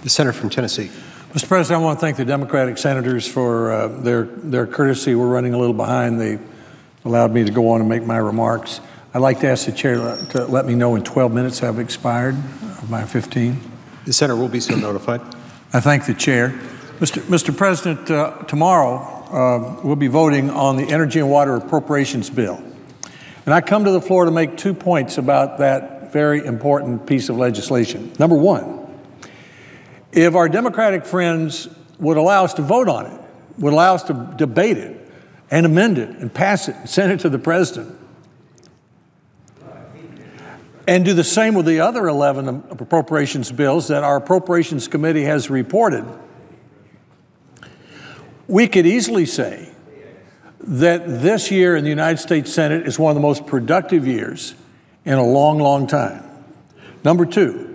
The senator from Tennessee. Mr. President, I want to thank the Democratic senators for their courtesy. We're running a little behind. They allowed me to go on and make my remarks. I'd like to ask the chair to let me know when 12 minutes have expired of my 15. The senator will be so notified. I thank the chair. Mr. President, tomorrow we'll be voting on the Energy and Water Appropriations Bill. And I come to the floor to make 2 points about that very important piece of legislation. Number one, if our Democratic friends would allow us to vote on it, would allow us to debate it and amend it and pass it and send it to the president, and do the same with the other 11 appropriations bills that our Appropriations Committee has reported, we could easily say that this year in the United States Senate is one of the most productive years in a long, long time. Number two,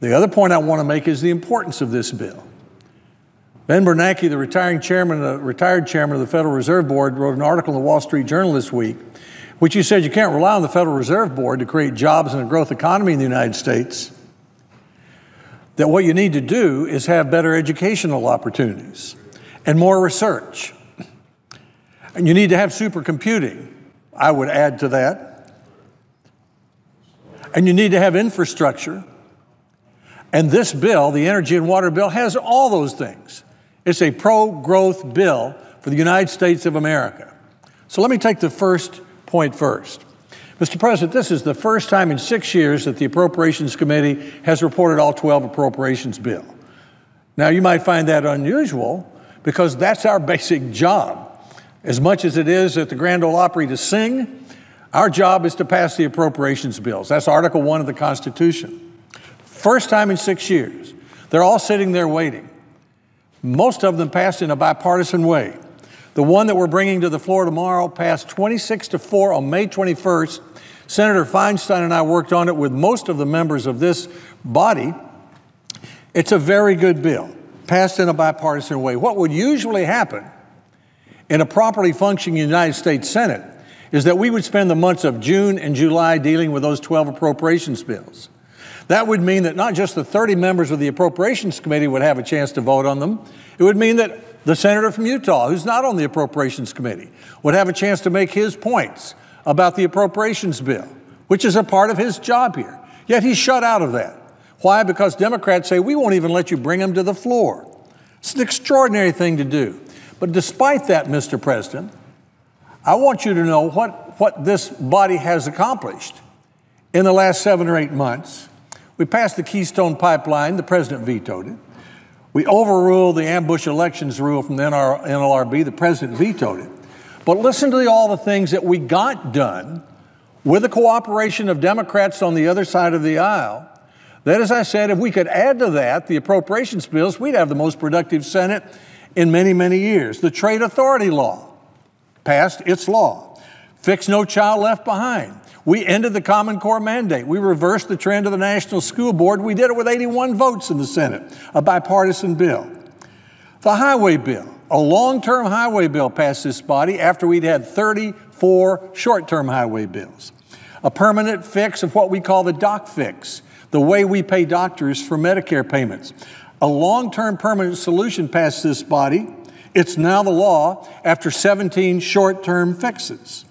the other point I want to make is the importance of this bill. Ben Bernanke, the retired chairman of the Federal Reserve Board, wrote an article in the Wall Street Journal this week, which he said you can't rely on the Federal Reserve Board to create jobs and a growth economy in the United States. That what you need to do is have better educational opportunities and more research. And you need to have supercomputing, I would add to that. And you need to have infrastructure. And this bill, the Energy and Water Bill, has all those things. It's a pro-growth bill for the United States of America. So let me take the first point first. Mr. President, this is the first time in 6 years that the Appropriations Committee has reported all 12 appropriations bills. Now, you might find that unusual because that's our basic job. As much as it is at the Grand Ole Opry to sing, our job is to pass the appropriations bills. That's Article 1 of the Constitution. First time in 6 years. They're all sitting there waiting. Most of them passed in a bipartisan way. The one that we're bringing to the floor tomorrow passed 26-4 on May 21st. Senator Feinstein and I worked on it with most of the members of this body. It's a very good bill, passed in a bipartisan way. What would usually happen in a properly functioning United States Senate is that we would spend the months of June and July dealing with those 12 appropriations bills. That would mean that not just the 30 members of the Appropriations Committee would have a chance to vote on them. It would mean that the senator from Utah, who's not on the Appropriations Committee, would have a chance to make his points about the appropriations bill, which is a part of his job here. Yet he's shut out of that. Why? Because Democrats say, we won't even let you bring them to the floor. It's an extraordinary thing to do. But despite that, Mr. President, I want you to know what this body has accomplished in the last 7 or 8 months. We passed the Keystone Pipeline. The president vetoed it. We overruled the ambush elections rule from the NLRB. The president vetoed it. But listen to all the things that we got done with the cooperation of Democrats on the other side of the aisle. That, as I said, if we could add to that the appropriations bills, we'd have the most productive Senate in many, many years. The Trade Authority Law passed its law. Fix No Child Left Behind. We ended the Common Core mandate. We reversed the trend of the National School Board. We did it with 81 votes in the Senate, a bipartisan bill. The highway bill, a long-term highway bill passed this body after we'd had 34 short-term highway bills. A permanent fix of what we call the doc fix, the way we pay doctors for Medicare payments. A long-term permanent solution passed this body. It's now the law after 17 short-term fixes.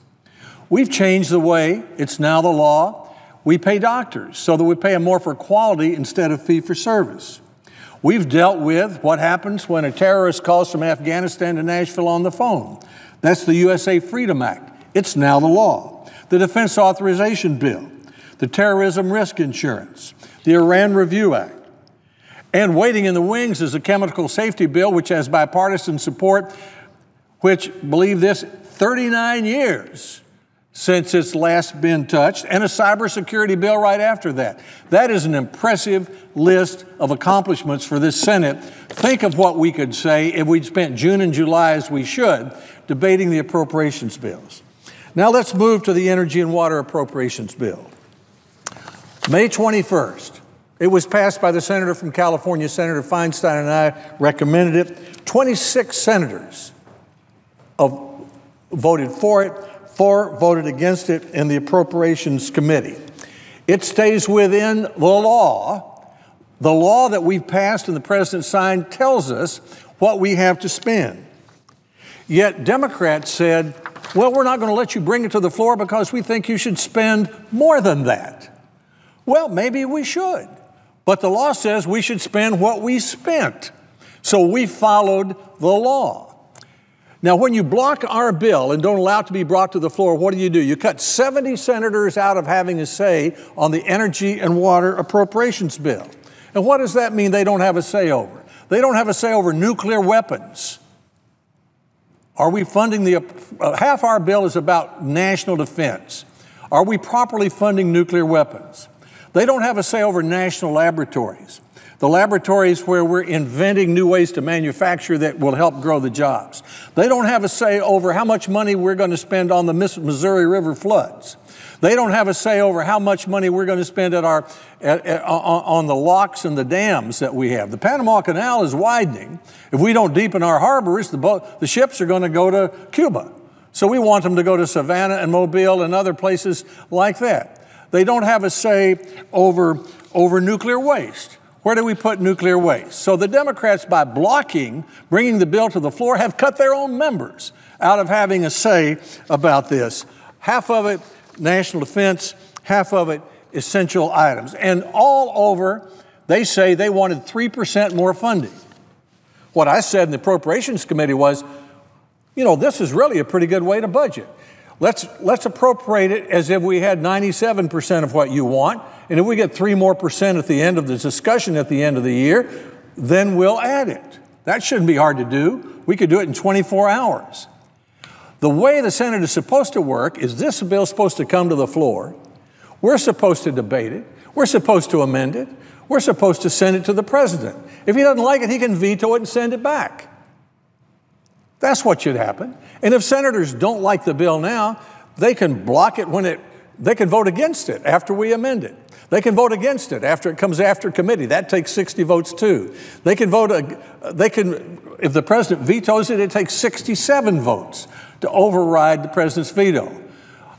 We've changed the way, it's now the law, we pay doctors so that we pay them more for quality instead of fee for service. We've dealt with what happens when a terrorist calls from Afghanistan to Nashville on the phone. That's the USA Freedom Act. It's now the law. The Defense Authorization Bill, the Terrorism Risk Insurance, the Iran Review Act. And waiting in the wings is a chemical safety bill, which has bipartisan support, which, believe this, 39 years since it's last been touched, and a cybersecurity bill right after that. That is an impressive list of accomplishments for this Senate. Think of what we could say if we'd spent June and July, as we should, debating the appropriations bills. Now let's move to the Energy and Water Appropriations Bill. May 21st, it was passed by the senator from California, Senator Feinstein, and I recommended it. 26 senators voted for it. 4 voted against it in the Appropriations Committee. It stays within the law The law that we've passed and the president signed tells us what we have to spend. Yet Democrats said, well, we're not going to let you bring it to the floor because we think you should spend more than that. Well, maybe we should, but the law says we should spend what we spent. So we followed the law. Now, when you block our bill and don't allow it to be brought to the floor, what do? You cut 70 senators out of having a say on the energy and water appropriations bill. And what does that mean they don't have a say over? They don't have a say over nuclear weapons. Are we funding half our bill is about national defense. Are we properly funding nuclear weapons? They don't have a say over national laboratories. The laboratories where we're inventing new ways to manufacture that will help grow the jobs. They don't have a say over how much money we're going to spend on the Missouri River floods. They don't have a say over how much money we're going to spend on the locks and the dams that we have. The Panama Canal is widening. If we don't deepen our harbors, the ships are going to go to Cuba. So we want them to go to Savannah and Mobile and other places like that. They don't have a say over nuclear waste. Where do we put nuclear waste? So the Democrats, by blocking bringing the bill to the floor, have cut their own members out of having a say about this. Half of it national defense, half of it essential items. And all over, they say they wanted 3% more funding. What I said in the Appropriations Committee was, you know, this is really a pretty good way to budget. Let's appropriate it as if we had 97% of what you want. And if we get 3% more at the end of the discussion at the end of the year, then we'll add it. That shouldn't be hard to do. We could do it in 24 hours. The way the Senate is supposed to work is this bill is supposed to come to the floor. We're supposed to debate it. We're supposed to amend it. We're supposed to send it to the president. If he doesn't like it, he can veto it and send it back. That's what should happen. And if senators don't like the bill now, they can block it they can vote against it after we amend it. They can vote against it after it comes after committee. That takes 60 votes too. If the president vetoes it, it takes 67 votes to override the president's veto.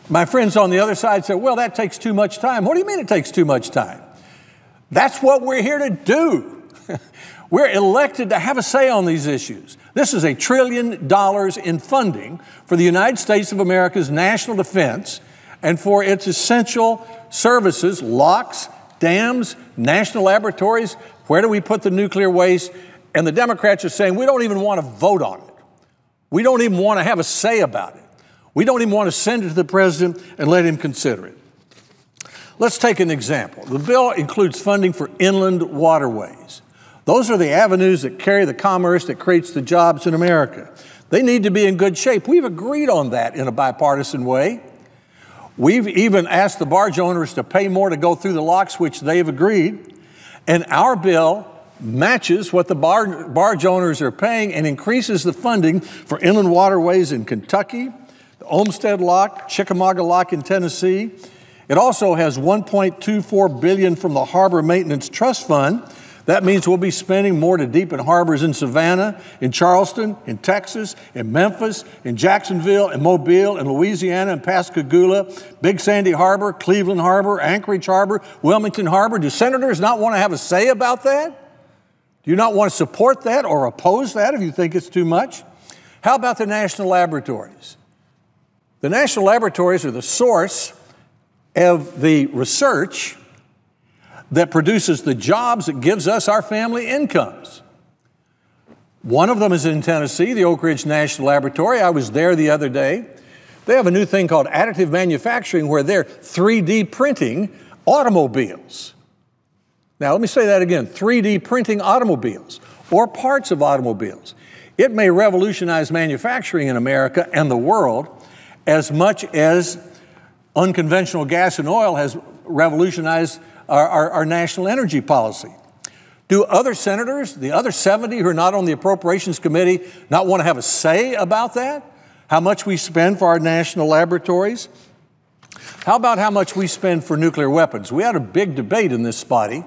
My friends on the other side say, well, that takes too much time. What do you mean it takes too much time? That's what we're here to do. We're elected to have a say on these issues. This is $1 trillion in funding for the United States of America's national defense and for its essential services, locks, dams, national laboratories. Where do we put the nuclear waste? And the Democrats are saying, we don't even want to vote on it. We don't even want to have a say about it. We don't even want to send it to the president and let him consider it. Let's take an example. The bill includes funding for inland waterways. Those are the avenues that carry the commerce that creates the jobs in America. They need to be in good shape. We've agreed on that in a bipartisan way. We've even asked the barge owners to pay more to go through the locks, which they've agreed. And our bill matches what the barge owners are paying and increases the funding for inland waterways in Kentucky, the Olmsted Lock, Chickamauga Lock in Tennessee. It also has $1.24 billion from the Harbor Maintenance Trust Fund. That means we'll be spending more to deepen harbors in Savannah, in Charleston, in Texas, in Memphis, in Jacksonville, in Mobile, in Louisiana, in Pascagoula, Big Sandy Harbor, Cleveland Harbor, Anchorage Harbor, Wilmington Harbor. Do senators not want to have a say about that? Do you not want to support that or oppose that if you think it's too much? How about the national laboratories? The national laboratories are the source of the research that produces the jobs that gives us our family incomes. One of them is in Tennessee, the Oak Ridge National Laboratory. I was there the other day. They have a new thing called additive manufacturing where they're 3D printing automobiles. Now, let me say that again, 3D printing automobiles or parts of automobiles. It may revolutionize manufacturing in America and the world as much as unconventional gas and oil has revolutionized our national energy policy. Do other senators, the other 70 who are not on the Appropriations Committee, not want to have a say about that? How much we spend for our national laboratories? How about how much we spend for nuclear weapons? We had a big debate in this body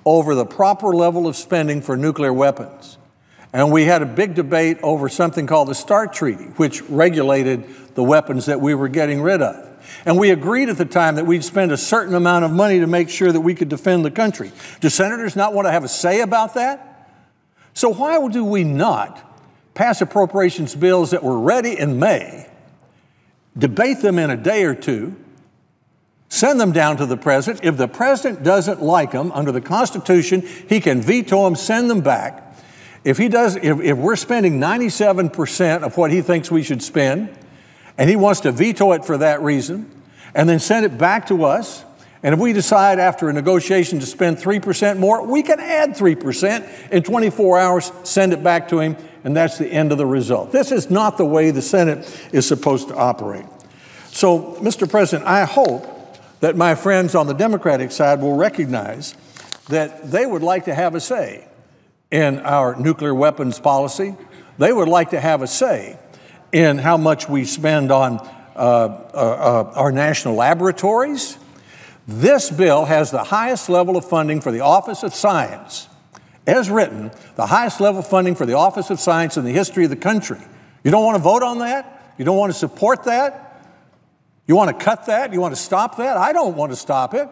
over the proper level of spending for nuclear weapons. And we had a big debate over something called the START Treaty, which regulated the weapons that we were getting rid of. And we agreed at the time that we'd spend a certain amount of money to make sure that we could defend the country. Do senators not want to have a say about that? So why do we not pass appropriations bills that were ready in May, debate them in a day or two, send them down to the president? If the president doesn't like them, under the Constitution, he can veto them, send them back. If we're spending 97% of what he thinks we should spend, and he wants to veto it for that reason, and then send it back to us, and if we decide after a negotiation to spend 3% more, we can add 3% in 24 hours, send it back to him, and that's the end of the result. This is not the way the Senate is supposed to operate. So, Mr. President, I hope that my friends on the Democratic side will recognize that they would like to have a say in our nuclear weapons policy. They would like to have a say in how much we spend on our national laboratories. This bill has the highest level of funding for the Office of Science, as written, the highest level of funding for the Office of Science in the history of the country. You don't want to vote on that? You don't want to support that? You want to cut that? You want to stop that? I don't want to stop it.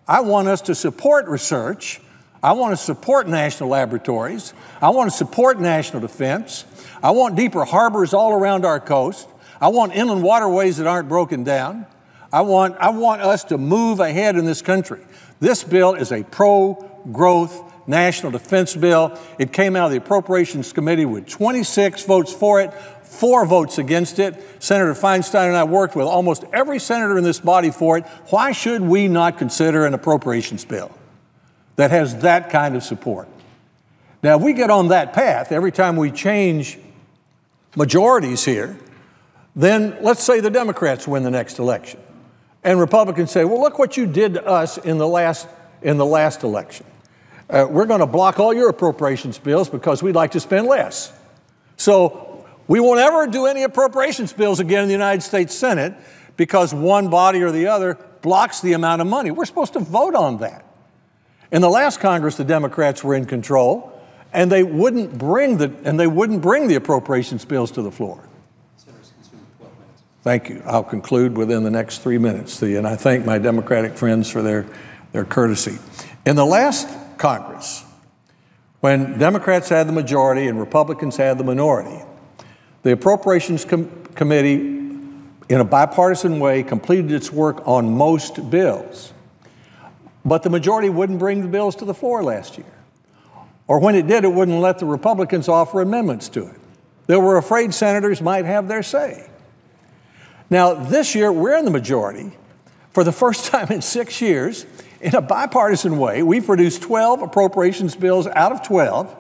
I want us to support research. I want to support national laboratories. I want to support national defense. I want deeper harbors all around our coast. I want inland waterways that aren't broken down. I want us to move ahead in this country. This bill is a pro-growth national defense bill. It came out of the Appropriations Committee with 26 votes for it, 4 votes against it. Senator Feinstein and I worked with almost every senator in this body for it. Why should we not consider an appropriations bill that has that kind of support? Now, if we get on that path every time we change majorities here, then let's say the Democrats win the next election, and Republicans say, well, look what you did to us in the last election. We're going to block all your appropriations bills because we'd like to spend less. So we won't ever do any appropriations bills again in the United States Senate because one body or the other blocks the amount of money. We're supposed to vote on that. In the last Congress, the Democrats were in control, and they wouldn't bring the appropriations bills to the floor. Thank you. I'll conclude within the next 3 minutes. And I thank my Democratic friends for their courtesy. In the last Congress, when Democrats had the majority and Republicans had the minority, the Appropriations Committee, in a bipartisan way, completed its work on most bills. But the majority wouldn't bring the bills to the floor last year. Or when it did, it wouldn't let the Republicans offer amendments to it. They were afraid senators might have their say. Now, this year, we're in the majority. For the first time in 6 years, in a bipartisan way, we produced 12 appropriations bills out of 12.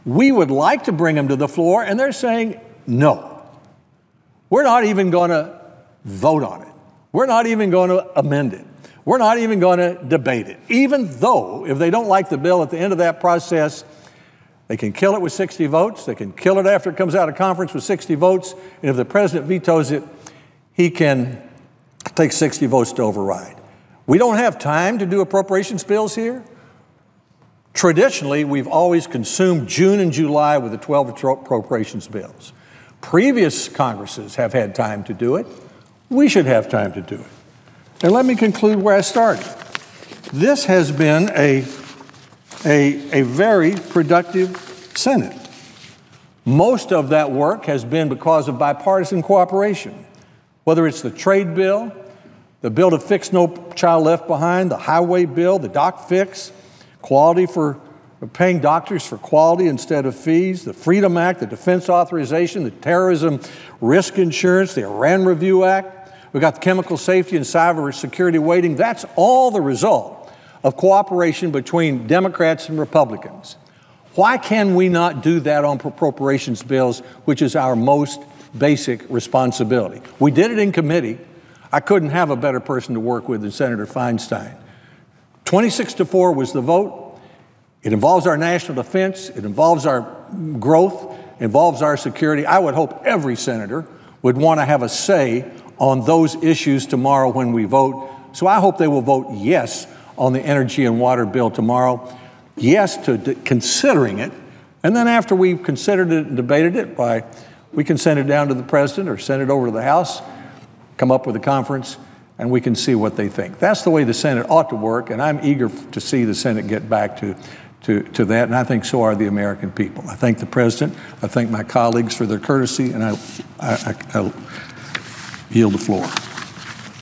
We would like to bring them to the floor, and they're saying no. We're not even going to vote on it. We're not even going to amend it. We're not even going to debate it, even though if they don't like the bill at the end of that process, they can kill it with 60 votes. They can kill it after it comes out of conference with 60 votes. And if the president vetoes it, he can take 60 votes to override. We don't have time to do appropriations bills here. Traditionally, we've always consumed June and July with the 12 appropriations bills. Previous Congresses have had time to do it. We should have time to do it. And let me conclude where I started. This has been a very productive Senate. Most of that work has been because of bipartisan cooperation, whether it's the trade bill, the bill to fix No Child Left Behind, the highway bill, the doc fix, quality for paying doctors for quality instead of fees, the Freedom Act, the Defense Authorization, the Terrorism Risk Insurance, the Iran Review Act. We've got the chemical safety and cyber security weighting. That's all the result of cooperation between Democrats and Republicans. Why can we not do that on appropriations bills, which is our most basic responsibility? We did it in committee. I couldn't have a better person to work with than Senator Feinstein. 26-4 was the vote. It involves our national defense. It involves our growth. It involves our security. I would hope every senator would want to have a say on those issues tomorrow when we vote. So I hope they will vote yes on the energy and water bill tomorrow, yes to considering it, and then after we've considered it and debated it, we can send it down to the president or send it over to the House. come up with a conference, and we can see what they think. That's the way the Senate ought to work, and I'm eager to see the Senate get back to that, and I think so are the American people. I thank the President. I thank my colleagues for their courtesy, and I yield the floor.